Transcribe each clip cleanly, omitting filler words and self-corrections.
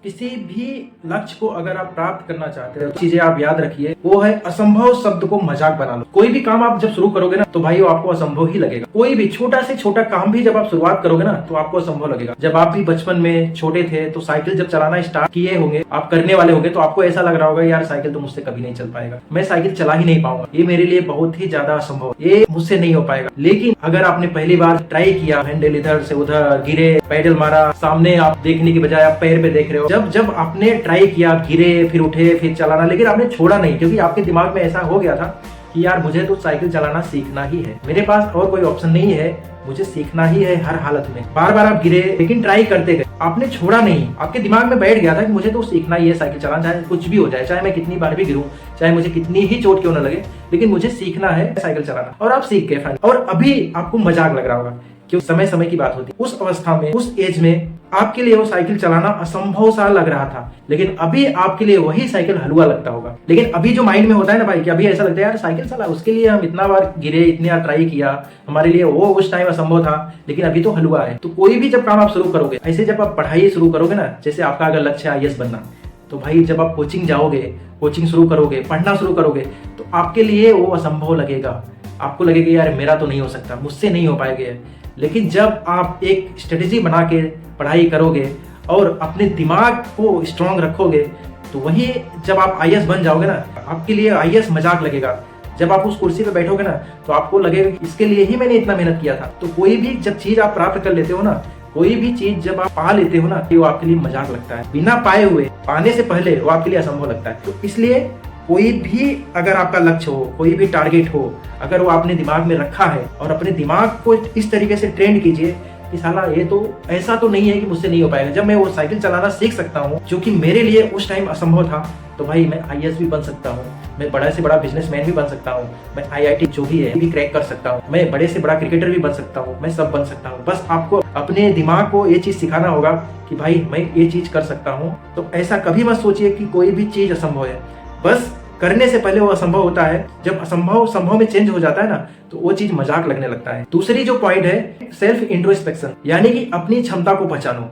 किसी भी लक्ष्य को अगर आप प्राप्त करना चाहते हो, चीजें आप याद रखिए, वो है असंभव शब्द को मजाक बना लो। कोई भी काम आप जब शुरू करोगे ना तो भाई वो आपको असंभव ही लगेगा। कोई भी छोटा से छोटा काम भी जब आप शुरुआत करोगे ना तो आपको असंभव लगेगा। जब आप भी बचपन में छोटे थे तो साइकिल जब चलाना स्टार्ट किए होंगे, आप करने वाले होंगे, तो आपको ऐसा लग रहा होगा यार साइकिल तो मुझसे कभी नहीं चल पाएगा, मैं साइकिल चला ही नहीं पाऊंगा, ये मेरे लिए बहुत ही ज्यादा असंभव, ये मुझसे नहीं हो पाएगा। लेकिन अगर आपने पहली बार ट्राई किया, हैंडल इधर से उधर गिरे, पैडल मारा, सामने आप देखने की बजाय आप पैर पे देख रहे हो, जब आपने ट्राई किया, गिरे फिर उठे फिर चलाना, लेकिन आपने छोड़ा नहीं, क्योंकि आपके दिमाग में ऐसा हो गया था कि यार मुझे तो साइकिल चलाना सीखना ही है, मेरे पास और कोई ऑप्शन नहीं है, मुझे सीखना ही है हर हालत में। बार बार आप गिरे लेकिन ट्राई करते गए, आपने छोड़ा नहीं, आपके दिमाग में बैठ गया था कि मुझे तो सीखना ही है साइकिल चलाना, चाहे कुछ भी हो जाए, चाहे मैं कितनी बार भी गिरूं, चाहे मुझे कितनी ही चोट क्यों न लगे, लेकिन मुझे सीखना है साइकिल चलाना। और आप सीख गए फाइनल। और अभी आपको मजाक लग रहा होगा, क्योंकि समय समय की बात होती है, उस अवस्था में, उस एज में आपके लिए वो साइकिल चलाना असंभव सा लग रहा था, लेकिन अभी आपके लिए वही साइकिल हलवा लगता होगा। लेकिन अभी जो माइंड में होता है ना भाई, कि अभी ऐसा लगता है यार साइकिल चला, उसके लिए हम इतना बार गिरे, इतने बार ट्राई किया, हमारे लिए वो उस टाइम असंभव था, लेकिन अभी तो हलवा है। तो कोई भी जब काम आप शुरू करोगे, ऐसे जब आप पढ़ाई शुरू करोगे ना, जैसे आपका अगर लक्ष्य है IAS बनना, तो भाई जब आप कोचिंग जाओगे, कोचिंग शुरू करोगे, पढ़ना शुरू करोगे, तो आपके लिए वो असंभव लगेगा, आपको लगेगा यार मेरा तो नहीं हो सकता, मुझसे नहीं हो पाएगा। लेकिन जब आप एक स्ट्रेटेजी बना के पढ़ाई करोगे और अपने दिमाग को स्ट्रांग रखोगे, तो वही जब आप IAS बन जाओगे ना, आपके लिए IAS मजाक लगेगा। जब आप उस कुर्सी पे बैठोगे ना तो आपको लगेगा कि इसके लिए ही मैंने इतना मेहनत किया था। तो कोई भी जब चीज आप प्राप्त कर लेते हो ना, कोई भी चीज जब आप पा लेते हो ना, वो आपके लिए मजाक लगता है, बिना पाए हुए, पाने से पहले वो आपके लिए असंभव लगता है। तो इसलिए कोई भी अगर आपका लक्ष्य हो, कोई भी टारगेट हो, अगर वो आपने दिमाग में रखा है और अपने दिमाग को इस तरीके से ट्रेंड कीजिए कि साला ये तो ऐसा तो नहीं है कि मुझसे नहीं हो पाएगा। जब मैं वो साइकिल चलाना सीख सकता हूँ, जो कि मेरे लिए उस टाइम असंभव था, तो भाई मैं IAS भी बन सकता हूँ, मैं बड़ा से बड़ा बिजनेसमैन भी बन सकता हूँ, मैं IIT जो भी है भी क्रैक कर सकता हूँ, मैं बड़े से बड़ा क्रिकेटर भी बन सकता हूँ, मैं सब बन सकता हूँ। बस आपको अपने दिमाग को ये चीज सिखाना होगा कि भाई मैं ये चीज कर सकता हूँ। तो ऐसा कभी मत सोचिए कि कोई भी चीज असंभव है, बस करने से पहले वो असंभव होता है। जब असंभव संभव में चेंज हो जाता है ना, तो वो चीज मजाक लगने लगता है। दूसरी जो पॉइंट है, सेल्फ इंट्रोस्पेक्शन, यानी कि अपनी क्षमता को पहचानो।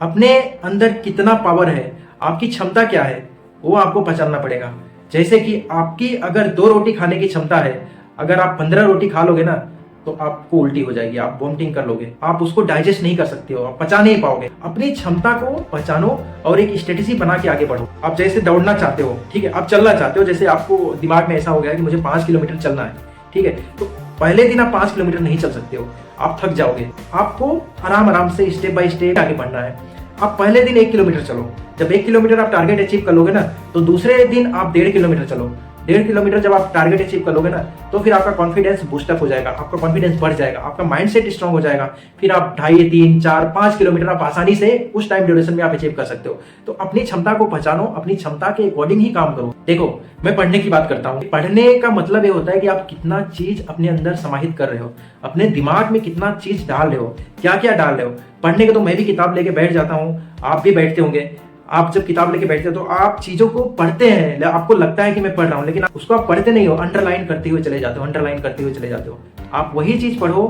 अपने अंदर कितना पावर है, आपकी क्षमता क्या है, वो आपको पहचानना पड़ेगा। जैसे कि आपकी अगर 2 रोटी खाने की क्षमता है, अगर आप 15 रोटी खा लोगे ना तो आपको उल्टी हो जाएगी, आप वॉमिटिंग कर लोगे, आप उसको डाइजेस्ट नहीं कर सकते हो, आप पचा नहीं पाओगे। अपनी क्षमता को पहचानो और एक स्ट्रेटेजी बना के आगे बढ़ो। आप जैसे दौड़ना चाहते हो, ठीक है, आप चलना चाहते हो, जैसे आपको दिमाग में ऐसा हो गया कि मुझे 5 किलोमीटर चलना है, ठीक है, तो पहले दिन आप 5 किलोमीटर नहीं चल सकते हो, आप थक जाओगे। आपको आराम आराम से स्टेप बाय स्टेप आगे बढ़ना है। आप पहले दिन 1 किलोमीटर चलो, जब 1 किलोमीटर आप टारगेट अचीव कर लोगे ना, तो दूसरे दिन आप 1.5 किलोमीटर चलो। 1.5 किलोमीटर जब आप टारगेट अचीव कर लोगे ना, तो फिर आपका कॉन्फिडेंस बूस्टअप हो जाएगा, आपका कॉन्फिडेंस बढ़ जाएगा, आपका माइंडसेट स्ट्रांग हो जाएगा। फिर आप 2.5, 3, 4, 5 किलोमीटर आप आसानी से उस टाइम ड्यूरेशन में आप अचीव कर सकते हो। तो अपनी क्षमता को पहचानो, अपनी क्षमता के अकॉर्डिंग ही काम करो। देखो, मैं पढ़ने की बात करता हूँ, पढ़ने का मतलब ये होता है कि आप कितना चीज अपने अंदर समाहित कर रहे हो, अपने दिमाग में कितना चीज डाल रहे हो, क्या क्या डाल रहे हो। पढ़ने के तो मैं भी किताब लेके बैठ जाता हूँ, आप भी बैठते होंगे। आप जब किताब लेके बैठते हो तो आप चीजों को पढ़ते हैं, आपको लगता है कि मैं पढ़ रहा हूँ, लेकिन उसको आप पढ़ते नहीं हो, अंडरलाइन करते हुए चले जाते हो, अंडरलाइन करते हुए चले जाते हो। आप वही चीज पढ़ो,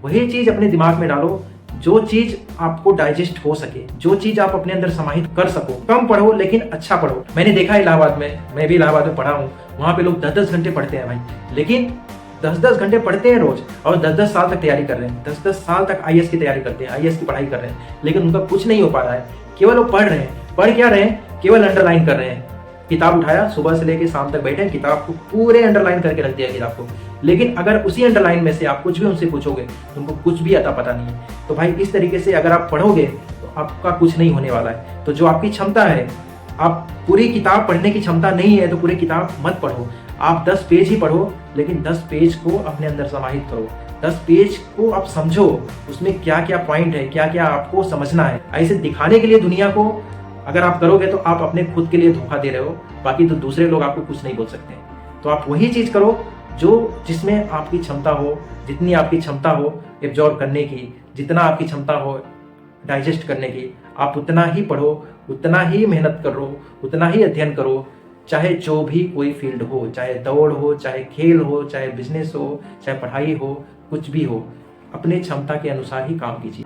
वही चीज अपने दिमाग में डालो, जो चीज आपको डाइजेस्ट हो सके, जो चीज आप अपने अंदर समाहित कर सको। कम पढ़ो लेकिन अच्छा पढ़ो। मैंने देखा इलाहाबाद में, मैं भी इलाहाबाद में पढ़ा हूँ, वहां पे लोग 10-10 घंटे पढ़ते हैं भाई, लेकिन 10-10 घंटे पढ़ते हैं रोज और 10-10 साल तक तैयारी कर रहे हैं, 10-10 साल तक IAS की तैयारी करते हैं, IAS की पढ़ाई कर रहे हैं, लेकिन उनका कुछ नहीं हो पा रहा है। केवल वो पढ़ रहे हैं, पढ़ क्या रहे हैं, केवल अंडरलाइन कर रहे हैं। किताब उठाया, सुबह से लेकर शाम तक बैठे, किताब को पूरे अंडरलाइन करके रख दिया किताब को, लेकिन अगर उसी अंडरलाइन में से आप कुछ भी उनसे पूछोगे तो उनको कुछ भी अता पता नहीं है। तो भाई इस तरीके से अगर आप पढ़ोगे तो आपका कुछ नहीं होने वाला है। तो जो आपकी क्षमता है, आप पूरी किताब पढ़ने की क्षमता नहीं है तो पूरी किताब मत पढ़ो, आप 10 पेज ही पढ़ो, लेकिन 10 पेज को अपने अंदर समाहित करो। 10 पेज को आप समझो, उसमें क्या क्या पॉइंट है, क्या क्या आपको समझना है। ऐसे दिखाने के लिए दुनिया को अगर आप करोगे तो आप अपने खुद के लिए धोखा दे रहे हो, बाकी तो दूसरे लोग आपको कुछ नहीं बोल सकते। तो आप वही चीज करो जो जिसमें आपकी क्षमता हो, जितनी आपकी क्षमता हो एब्जॉर्ब करने की, जितना आपकी क्षमता हो डाइजेस्ट करने की, आप उतना ही पढ़ो, उतना ही मेहनत करो, उतना ही अध्ययन करो। चाहे जो भी कोई फील्ड हो, चाहे दौड़ हो, चाहे खेल हो, चाहे बिजनेस हो, चाहे पढ़ाई हो, कुछ भी हो, अपने क्षमता के अनुसार ही काम कीजिए।